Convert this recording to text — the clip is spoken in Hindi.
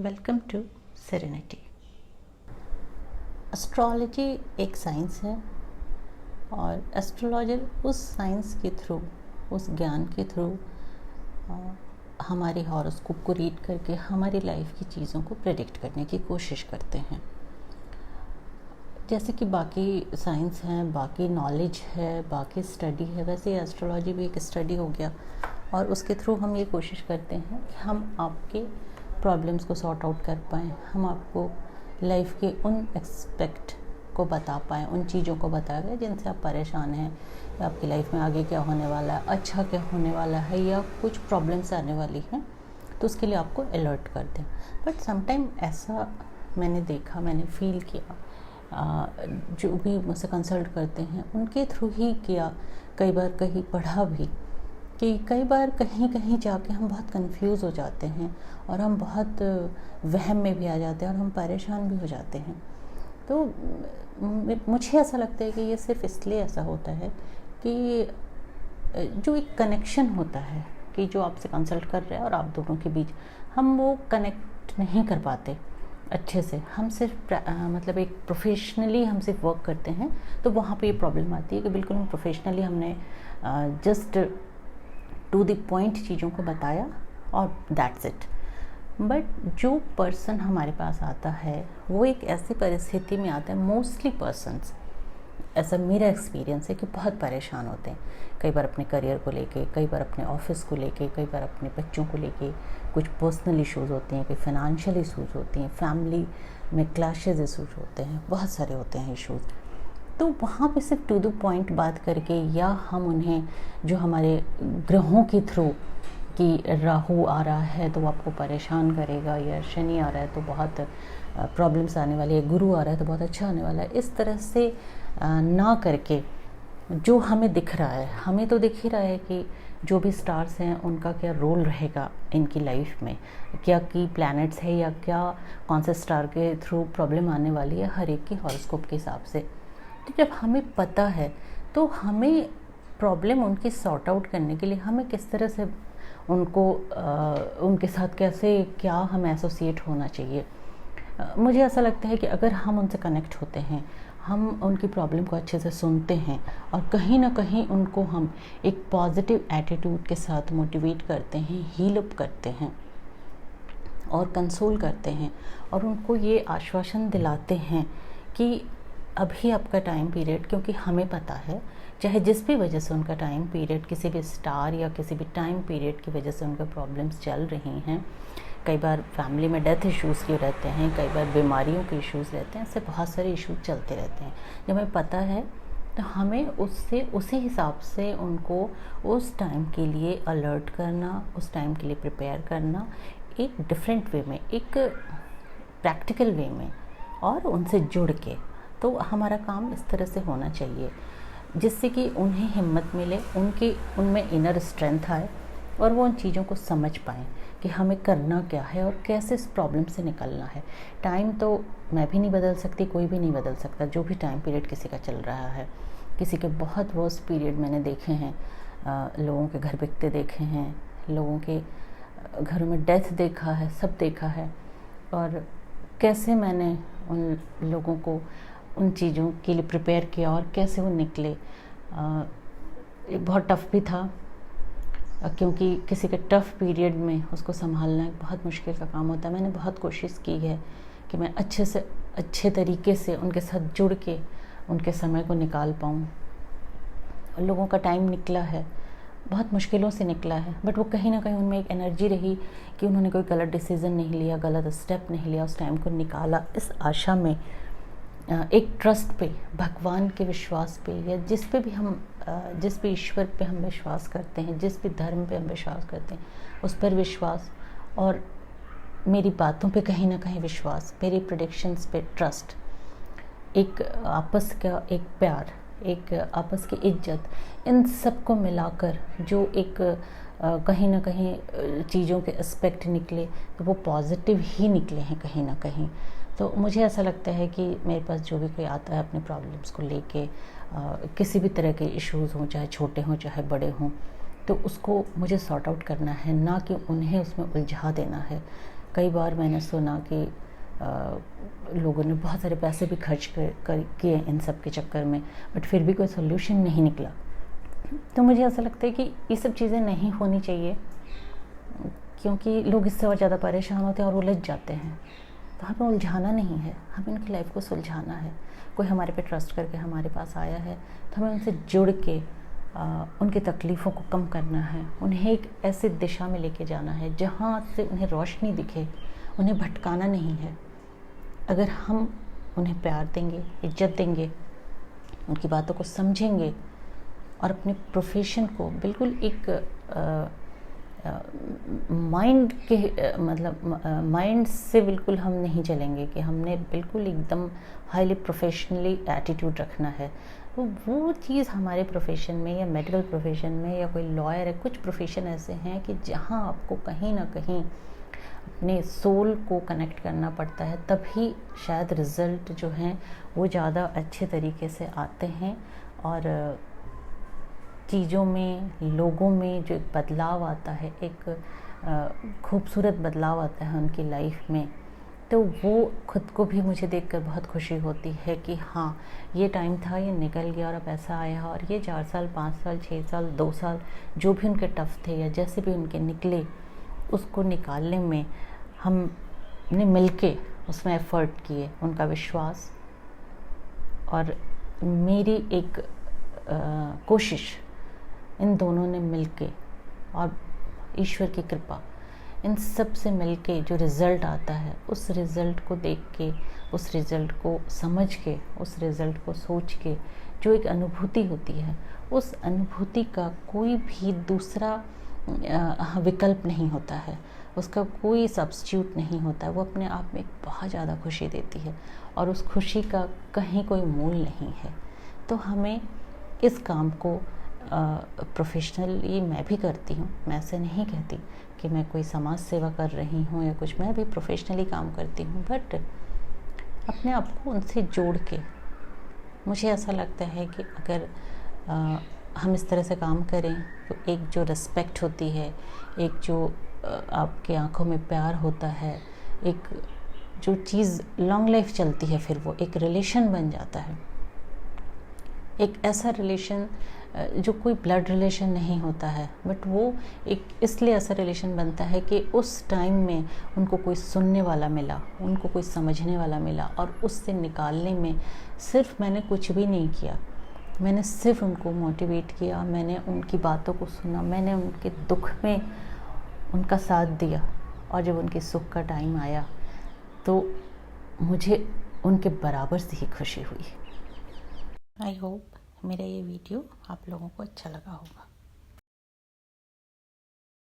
Welcome to Serenity. एस्ट्रोलॉजी एक साइंस है और एस्ट्रोलॉजर उस साइंस के थ्रू, उस ज्ञान के थ्रू हमारे हॉरोस्कोप को रीड करके हमारी लाइफ की चीज़ों को प्रेडिक्ट करने की कोशिश करते हैं। जैसे कि बाकी साइंस हैं, बाकी नॉलेज है, बाकी स्टडी है, वैसे एस्ट्रोलॉजी भी एक स्टडी हो गया और उसके थ्रू हम ये कोशिश करते हैं कि हम आपके प्रॉब्लम्स को सॉर्ट आउट कर पाएँ, हम आपको लाइफ के उन एक्सपेक्ट को बता पाएँ, उन चीज़ों को बता पाएँ जिनसे आप परेशान हैं, या आपकी लाइफ में आगे क्या होने वाला है, अच्छा क्या होने वाला है, या कुछ प्रॉब्लम्स आने वाली हैं, तो उसके लिए आपको अलर्ट कर दें। बट समटाइम ऐसा मैंने देखा, मैंने फील किया, जो भी मुझसे कंसल्ट करते हैं उनके थ्रू ही किया, कई बार कहीं पढ़ा भी, कि कई बार कहीं कहीं जाके हम बहुत कंफ्यूज हो जाते हैं और हम बहुत वहम में भी आ जाते हैं और हम परेशान भी हो जाते हैं। तो मुझे ऐसा लगता है कि ये सिर्फ इसलिए ऐसा होता है कि जो एक कनेक्शन होता है कि जो आपसे कंसल्ट कर रहे हैं और आप दोनों के बीच, हम वो कनेक्ट नहीं कर पाते अच्छे से। हम सिर्फ मतलब एक प्रोफेशनली हम सिर्फ वर्क करते हैं, तो वहाँ पे ये प्रॉब्लम आती है कि बिल्कुल हम प्रोफेशनली हमने जस्ट टू द पॉइंट चीज़ों को बताया और दैट्स इट। बट जो पर्सन हमारे पास आता है वो एक ऐसी परिस्थिति में आता है, मोस्टली पर्सन्स, ऐसा मेरा एक्सपीरियंस है कि बहुत परेशान होते हैं, कई बार अपने करियर को लेके, कई बार अपने ऑफिस को लेके, कई बार अपने बच्चों को लेके, कुछ पर्सनल इश्यूज़ होते हैं, कोई फाइनेंशियल इश्यूज़ होती हैं, फैमिली में क्लैशेज इश्यूज़ होते हैं, बहुत सारे होते हैं इश्यूज़। तो वहाँ पे सिर्फ टू द पॉइंट बात करके, या हम उन्हें जो हमारे ग्रहों के थ्रू कि राहु आ रहा है तो वो आपको परेशान करेगा, या शनि आ रहा है तो बहुत प्रॉब्लम्स आने वाली है, गुरु आ रहा है तो बहुत अच्छा आने वाला है, इस तरह से ना करके जो हमें दिख रहा है, हमें तो दिख ही रहा है कि जो भी स्टार्स हैं उनका क्या रोल रहेगा इनकी लाइफ में, क्या की प्लैनेट्स है, या क्या कौन से स्टार के थ्रू प्रॉब्लम आने वाली है हर एक की हॉरोस्कोप के हिसाब से। तो जब हमें पता है तो हमें प्रॉब्लम उनकी सॉर्ट आउट करने के लिए हमें किस तरह से उनको उनके साथ कैसे, क्या हमें एसोसिएट होना चाहिए। मुझे ऐसा लगता है कि अगर हम उनसे कनेक्ट होते हैं, हम उनकी प्रॉब्लम को अच्छे से सुनते हैं और कहीं ना कहीं उनको हम एक पॉजिटिव एटीट्यूड के साथ मोटिवेट करते हैं, हील अप करते हैं और कंसोल करते हैं, और उनको ये आश्वासन दिलाते हैं कि अभी आपका टाइम पीरियड, क्योंकि हमें पता है चाहे जिस भी वजह से उनका टाइम पीरियड, किसी भी स्टार या किसी भी टाइम पीरियड की वजह से उनका प्रॉब्लम्स चल रही हैं, कई बार फैमिली में डेथ इश्यूज़ के रहते हैं, कई बार बीमारियों के इश्यूज़ रहते हैं, ऐसे बहुत सारे इश्यूज चलते रहते हैं। जब हमें पता है तो हमें उससे उसी हिसाब से उनको उस टाइम के लिए अलर्ट करना, उस टाइम के लिए प्रिपेयर करना, एक डिफरेंट वे में, एक प्रैक्टिकल वे में, और उनसे जुड़ के। तो हमारा काम इस तरह से होना चाहिए जिससे कि उन्हें हिम्मत मिले, उनमें इनर स्ट्रेंथ आए और वो उन चीज़ों को समझ पाएँ कि हमें करना क्या है और कैसे इस प्रॉब्लम से निकलना है। टाइम तो मैं भी नहीं बदल सकती, कोई भी नहीं बदल सकता, जो भी टाइम पीरियड किसी का चल रहा है। किसी के बहुत वर्स्ट पीरियड मैंने देखे हैं, लोगों के घर बिकते देखे हैं, लोगों के घरों में डेथ देखा है, सब देखा है, और कैसे मैंने उन लोगों को उन चीज़ों के लिए प्रिपेयर किया और कैसे वो निकले। बहुत टफ़ भी था, क्योंकि किसी के टफ़ पीरियड में उसको संभालना एक बहुत मुश्किल का काम होता है। मैंने बहुत कोशिश की है कि मैं अच्छे से अच्छे तरीके से उनके साथ जुड़ के उनके समय को निकाल पाऊँ। लोगों का टाइम निकला है, बहुत मुश्किलों से निकला है, बट वो कहीं ना कहीं उनमें एक एनर्जी रही कि उन्होंने कोई गलत डिसीज़न नहीं लिया, गलत स्टेप नहीं लिया, उस टाइम को निकाला इस आशा में, एक ट्रस्ट पे, भगवान के विश्वास पे, या जिस पे भी हम जिस भी ईश्वर पे हम विश्वास करते हैं, जिस भी धर्म पे हम विश्वास करते हैं, उस पर विश्वास, और मेरी बातों पे कहीं ना कहीं विश्वास, मेरी प्रेडिक्शंस पे ट्रस्ट, एक आपस का एक प्यार, एक आपस की इज्जत, इन सब को मिलाकर जो एक कहीं ना कहीं चीज़ों के एस्पेक्ट निकले तो वो पॉजिटिव ही निकले हैं कहीं ना कहीं। तो मुझे ऐसा लगता है कि मेरे पास जो भी कोई आता है अपने प्रॉब्लम्स को लेके, किसी भी तरह के इश्यूज़ हों, चाहे छोटे हों चाहे बड़े हों, तो उसको मुझे सॉर्ट आउट करना है, ना कि उन्हें उसमें उलझा देना है। कई बार मैंने सुना कि लोगों ने बहुत सारे पैसे भी खर्च किए इन सब के चक्कर में, बट फिर भी कोई सोल्यूशन नहीं निकला। तो मुझे ऐसा लगता है कि ये सब चीज़ें नहीं होनी चाहिए, क्योंकि लोग इससे और ज़्यादा परेशान होते हैं और उलझ जाते हैं। तो हमें उलझाना नहीं है, हमें उनकी लाइफ को सुलझाना है। कोई हमारे पे ट्रस्ट करके हमारे पास आया है तो हमें उनसे जुड़ के उनकी तकलीफ़ों को कम करना है, उन्हें एक ऐसी दिशा में लेके जाना है जहाँ से उन्हें रोशनी दिखे, उन्हें भटकाना नहीं है। अगर हम उन्हें प्यार देंगे, इज्जत देंगे, उनकी बातों को समझेंगे और अपने प्रोफेशन को बिल्कुल एक माइंड के माइंड से बिल्कुल हम नहीं चलेंगे कि हमने बिल्कुल एकदम हाईली प्रोफेशनली एटीट्यूड रखना है, तो वो चीज़ हमारे प्रोफेशन में या मेडिकल प्रोफेशन में या कोई लॉयर है, कुछ प्रोफेशन ऐसे हैं कि जहाँ आपको कहीं ना कहीं अपने सोल को कनेक्ट करना पड़ता है, तभी शायद रिज़ल्ट जो हैं वो ज़्यादा अच्छे तरीके से आते हैं और चीज़ों में, लोगों में जो एक बदलाव आता है, एक खूबसूरत बदलाव आता है उनकी लाइफ में, तो वो खुद को भी मुझे देखकर बहुत खुशी होती है कि हाँ, ये टाइम था, ये निकल गया और अब ऐसा आया, और ये 4 साल 5 साल 6 साल 2 साल जो भी उनके टफ थे या जैसे भी उनके निकले, उसको निकालने में हमने मिलके उसमें एफ़र्ट किए। उनका विश्वास और मेरी एक कोशिश, इन दोनों ने मिलके और ईश्वर की कृपा, इन सब से मिलके जो रिज़ल्ट आता है, उस रिज़ल्ट को देख के, उस रिज़ल्ट को समझ के, उस रिज़ल्ट को सोच के जो एक अनुभूति होती है, उस अनुभूति का कोई भी दूसरा विकल्प नहीं होता है, उसका कोई सब्स्टिट्यूट नहीं होता है। वो अपने आप में एक बहुत ज़्यादा खुशी देती है और उस खुशी का कहीं कोई मोल नहीं है। तो हमें इस काम को प्रोफेशनली मैं भी करती हूँ, मैं ऐसे नहीं कहती कि मैं कोई समाज सेवा कर रही हूँ या कुछ, मैं भी प्रोफेशनली काम करती हूँ, बट अपने आप को उनसे जोड़ के मुझे ऐसा लगता है कि अगर हम इस तरह से काम करें तो एक जो रिस्पेक्ट होती है, एक जो आपकी आंखों में प्यार होता है, एक जो चीज़ लॉन्ग लाइफ चलती है, फिर वो एक रिलेशन बन जाता है। एक ऐसा रिलेशन जो कोई ब्लड रिलेशन नहीं होता है, बट वो एक इसलिए ऐसा रिलेशन बनता है कि उस टाइम में उनको कोई सुनने वाला मिला, उनको कोई समझने वाला मिला, और उससे निकालने में सिर्फ मैंने कुछ भी नहीं किया, मैंने सिर्फ उनको मोटिवेट किया, मैंने उनकी बातों को सुना, मैंने उनके दुख में उनका साथ दिया, और जब उनके सुख का टाइम आया तो मुझे उनके बराबर से ही खुशी हुई। आई होप मेरा ये वीडियो आप लोगों को अच्छा लगा होगा।